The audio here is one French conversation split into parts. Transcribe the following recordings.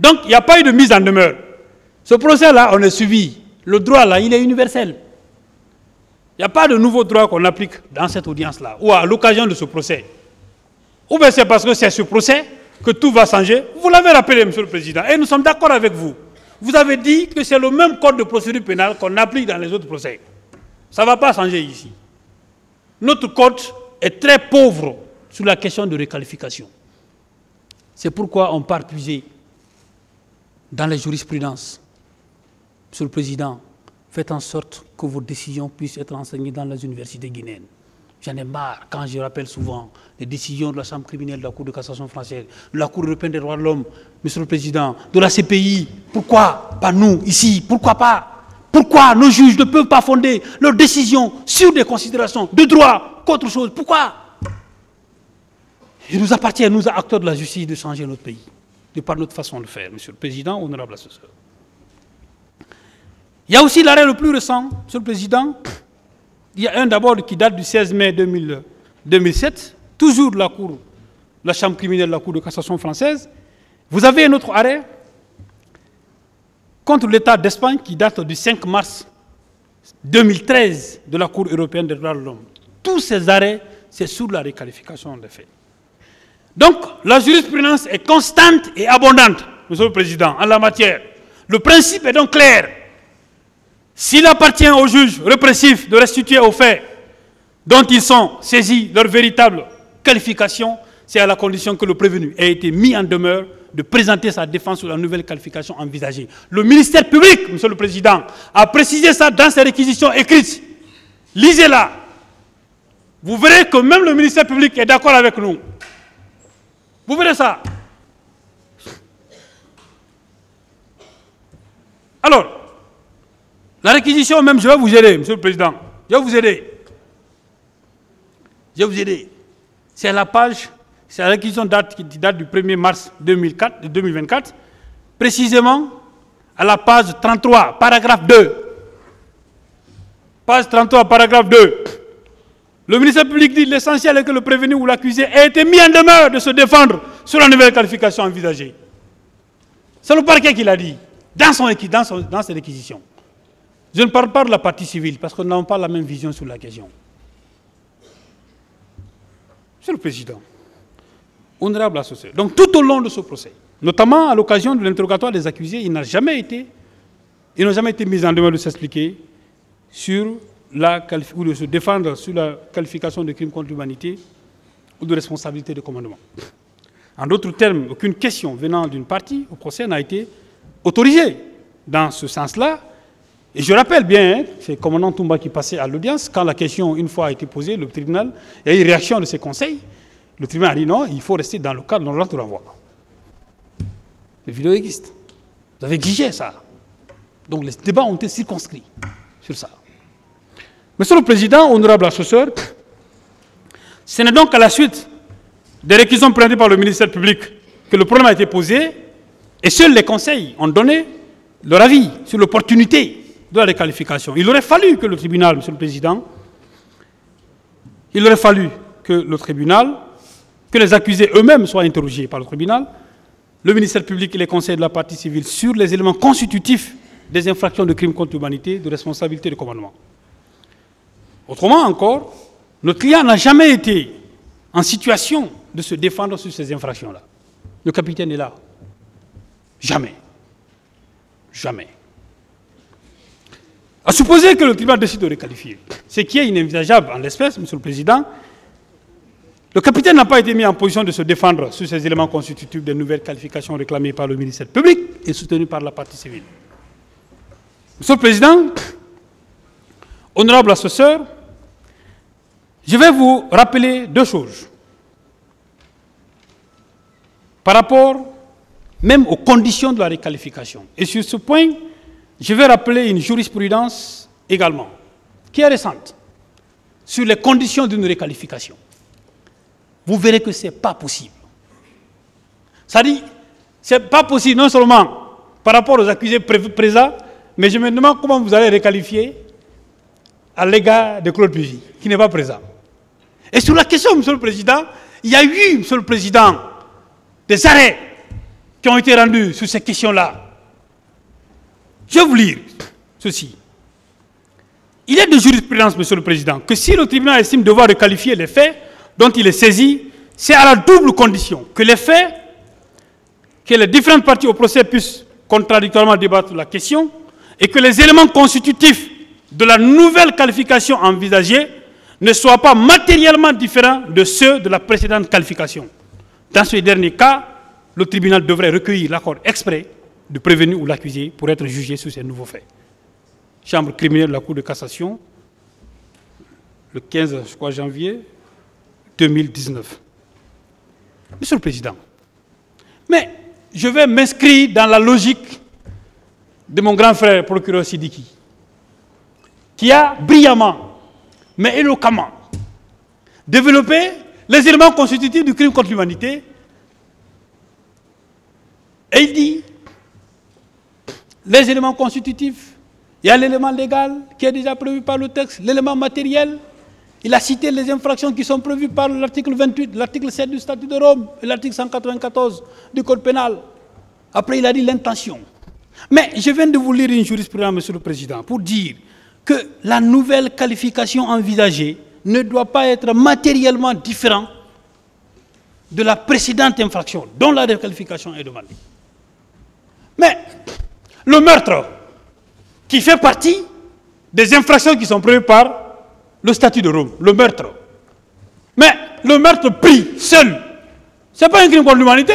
Donc, il n'y a pas eu de mise en demeure. Ce procès-là, on est suivi. Le droit, là, il est universel. Il n'y a pas de nouveau droit qu'on applique dans cette audience-là, ou à l'occasion de ce procès. Ou bien c'est parce que c'est ce procès que tout va changer. Vous l'avez rappelé, Monsieur le Président, et nous sommes d'accord avec vous. Vous avez dit que c'est le même code de procédure pénale qu'on applique dans les autres procès. Ça ne va pas changer ici. Notre code est très pauvre sur la question de réqualification. C'est pourquoi on part puiser dans les jurisprudences. Monsieur le Président, faites en sorte que vos décisions puissent être enseignées dans les universités guinéennes. J'en ai marre quand je rappelle souvent les décisions de la Chambre criminelle, de la Cour de cassation française, de la Cour européenne des droits de l'homme, Monsieur le Président, de la CPI. Pourquoi pas nous, ici? Pourquoi pas? Pourquoi nos juges ne peuvent pas fonder leurs décisions sur des considérations de droit qu'autre chose? Pourquoi? Il nous appartient, nous, acteurs de la justice, de changer notre pays, de par notre façon de faire, Monsieur le Président, honorable assesseur. Il y a aussi l'arrêt le plus récent, Monsieur le Président. Il y a un d'abord qui date du 16 mai 2007, toujours de la Chambre criminelle de la Cour de cassation française. Vous avez un autre arrêt contre l'État d'Espagne qui date du 5 mars 2013 de la Cour européenne des droits de l'homme. Tous ces arrêts, c'est sur la réqualification des faits. Donc, la jurisprudence est constante et abondante, Monsieur le Président, en la matière. Le principe est donc clair. S'il appartient aux juges répressifs de restituer aux faits dont ils sont saisis leur véritable qualification, c'est à la condition que le prévenu ait été mis en demeure de présenter sa défense sur la nouvelle qualification envisagée. Le ministère public, Monsieur le Président, a précisé ça dans ses réquisitions écrites. Lisez-la. Vous verrez que même le ministère public est d'accord avec nous. Vous verrez ça. Alors, la réquisition même, je vais vous aider, Monsieur le Président. Je vais vous aider. Je vais vous aider. C'est la page, c'est la réquisition qui date du 1er mars 2024, précisément à la page 33, paragraphe 2. Page 33, paragraphe 2. Le ministère public dit l'essentiel est que le prévenu ou l'accusé ait été mis en demeure de se défendre sur la nouvelle qualification envisagée. C'est le parquet qui l'a dit, dans ses réquisitions. Je ne parle pas de la partie civile, parce que nous n'avons pas la même vision sur la question. Monsieur le Président, honorable associé, donc tout au long de ce procès, notamment à l'occasion de l'interrogatoire des accusés, ils n'ont jamais été mis en demeure de s'expliquer sur ou de se défendre sur la qualification de crime contre l'humanité ou de responsabilité de commandement. En d'autres termes, aucune question venant d'une partie au procès n'a été autorisée dans ce sens-là. Et je rappelle bien, hein, c'est le commandant Toumba qui passait à l'audience, quand la question, une fois a été posée, le tribunal, il y a eu une réaction de ses conseils, le tribunal a dit non, il faut rester dans le cadre de l'ordre de renvoi. Les vidéos existent. Vous avez exigé ça. Donc les débats ont été circonscrits sur ça. Monsieur le Président, honorable assesseur, ce n'est donc qu'à la suite des réquisitions présentées par le ministère public que le problème a été posé, et seuls les conseils ont donné leur avis sur l'opportunité de la réqualification. Il aurait fallu que le tribunal, Monsieur le Président, que les accusés eux-mêmes soient interrogés par le tribunal, le ministère public et les conseils de la partie civile sur les éléments constitutifs des infractions de crimes contre l'humanité, de responsabilité de commandement. Autrement encore, notre client n'a jamais été en situation de se défendre sur ces infractions-là. Le capitaine est là. Jamais. Jamais. À supposer que le tribunal décide de réqualifier, ce qui est inenvisageable en l'espèce, Monsieur le Président, le capitaine n'a pas été mis en position de se défendre sur ces éléments constitutifs des nouvelles qualifications réclamées par le ministère public et soutenues par la partie civile. Monsieur le Président, honorable assesseur, je vais vous rappeler deux choses par rapport même aux conditions de la réqualification. Et sur ce point, je vais rappeler une jurisprudence également, qui est récente, sur les conditions d'une réqualification. Vous verrez que ce n'est pas possible. Ça dit, ce n'est pas possible non seulement par rapport aux accusés présents, mais je me demande comment vous allez réqualifier à l'égard de Claude Pugy, qui n'est pas présent. Et sur la question, Monsieur le Président, il y a eu, Monsieur le Président, des arrêts qui ont été rendus sur ces questions-là. Je vais vous lire ceci. Il est de jurisprudence, Monsieur le Président, que si le tribunal estime devoir requalifier les faits dont il est saisi, c'est à la double condition que les faits, que les différentes parties au procès puissent contradictoirement débattre de la question et que les éléments constitutifs de la nouvelle qualification envisagée ne soient pas matériellement différents de ceux de la précédente qualification. Dans ce dernier cas, le tribunal devrait recueillir l'accord exprès du prévenu ou l'accusé pour être jugé sur ces nouveaux faits. Chambre criminelle de la Cour de cassation, le 15 janvier 2019. Monsieur le Président, mais je vais m'inscrire dans la logique de mon grand frère procureur Sidiki, qui a brillamment, mais éloquemment, développé les éléments constitutifs du crime contre l'humanité. Et il dit, les éléments constitutifs, il y a l'élément légal qui est déjà prévu par le texte, l'élément matériel. Il a cité les infractions qui sont prévues par l'article 28, l'article 7 du statut de Rome et l'article 194 du code pénal. Après, il a dit l'intention. Mais je viens de vous lire une jurisprudence, Monsieur le Président, pour dire que la nouvelle qualification envisagée ne doit pas être matériellement différente de la précédente infraction dont la requalification est demandée. Mais le meurtre, qui fait partie des infractions qui sont prévues par le statut de Rome, le meurtre. Mais le meurtre pris seul, ce n'est pas un crime contre l'humanité?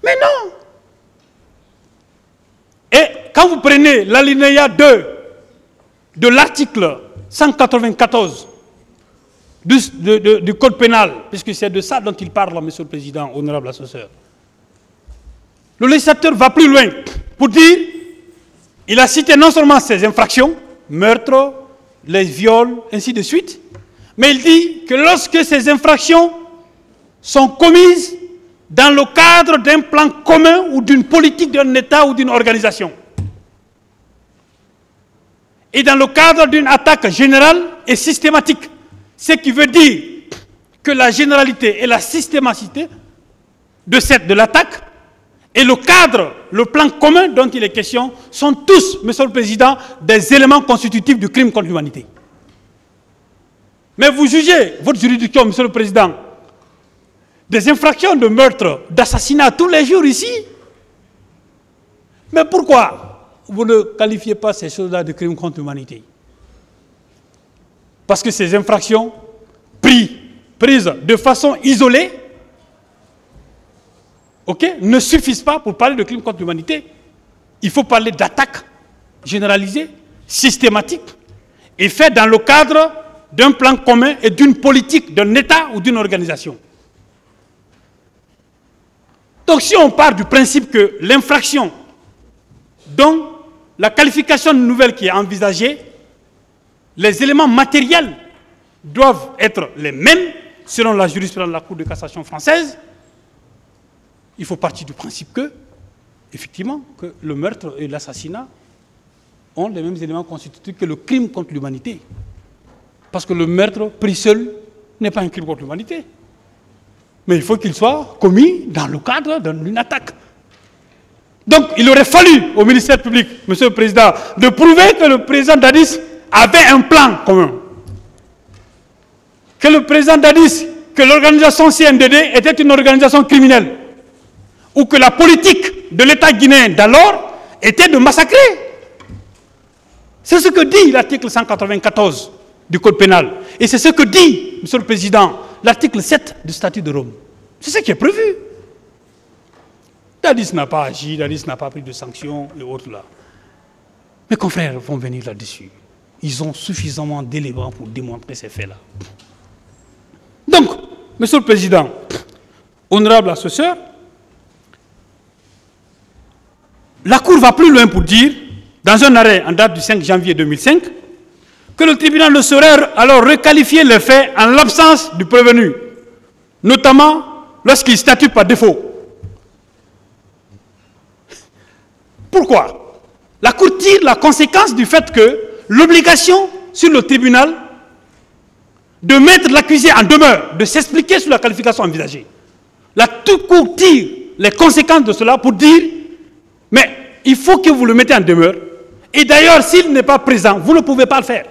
Mais non. Et quand vous prenez l'alinéa 2 de l'article 194 du code pénal, puisque c'est de ça dont il parle, Monsieur le Président, honorable assesseur, le législateur va plus loin pour dire, il a cité non seulement ces infractions, meurtre, les viols, ainsi de suite, mais il dit que lorsque ces infractions sont commises dans le cadre d'un plan commun ou d'une politique d'un État ou d'une organisation, et dans le cadre d'une attaque générale et systématique, ce qui veut dire que la généralité et la systématicité de l'attaque et le cadre, le plan commun dont il est question, sont tous, Monsieur le Président, des éléments constitutifs du crime contre l'humanité. Mais vous jugez votre juridiction, Monsieur le Président, des infractions de meurtre, d'assassinat tous les jours ici. Mais pourquoi vous ne qualifiez pas ces choses-là de crime contre l'humanité? Parce que ces infractions, prises de façon isolée, ne suffisent pas pour parler de crime contre l'humanité. Il faut parler d'attaque généralisée, systématique, et faite dans le cadre d'un plan commun et d'une politique d'un État ou d'une organisation. Donc si on part du principe que l'infraction dont la qualification nouvelle qui est envisagée, les éléments matériels doivent être les mêmes selon la jurisprudence de la Cour de cassation française, il faut partir du principe que, effectivement, que le meurtre et l'assassinat ont les mêmes éléments constitutifs que le crime contre l'humanité. Parce que le meurtre pris seul n'est pas un crime contre l'humanité. Mais il faut qu'il soit commis dans le cadre d'une attaque. Donc, il aurait fallu au ministère public, Monsieur le Président, de prouver que le président Dadis avait un plan commun. Que le président Dadis, que l'organisation CNDD était une organisation criminelle. Ou que la politique de l'État guinéen d'alors était de massacrer. C'est ce que dit l'article 194 du Code pénal. Et c'est ce que dit, Monsieur le Président, l'article 7 du statut de Rome. C'est ce qui est prévu. Dadis n'a pas agi, Dadis n'a pas pris de sanctions et autres là. Mes confrères vont venir là-dessus. Ils ont suffisamment d'éléments pour démontrer ces faits-là. Donc, Monsieur le Président, honorable assesseur, la Cour va plus loin pour dire, dans un arrêt en date du 5 janvier 2005, que le tribunal ne saurait alors requalifier les faits en l'absence du prévenu, notamment lorsqu'il statue par défaut. Pourquoi? La Cour tire la conséquence du fait que l'obligation sur le tribunal de mettre l'accusé en demeure, de s'expliquer sur la qualification envisagée, La Cour tire les conséquences de cela pour dire, mais il faut que vous le mettez en demeure. Et d'ailleurs, s'il n'est pas présent, vous ne pouvez pas le faire.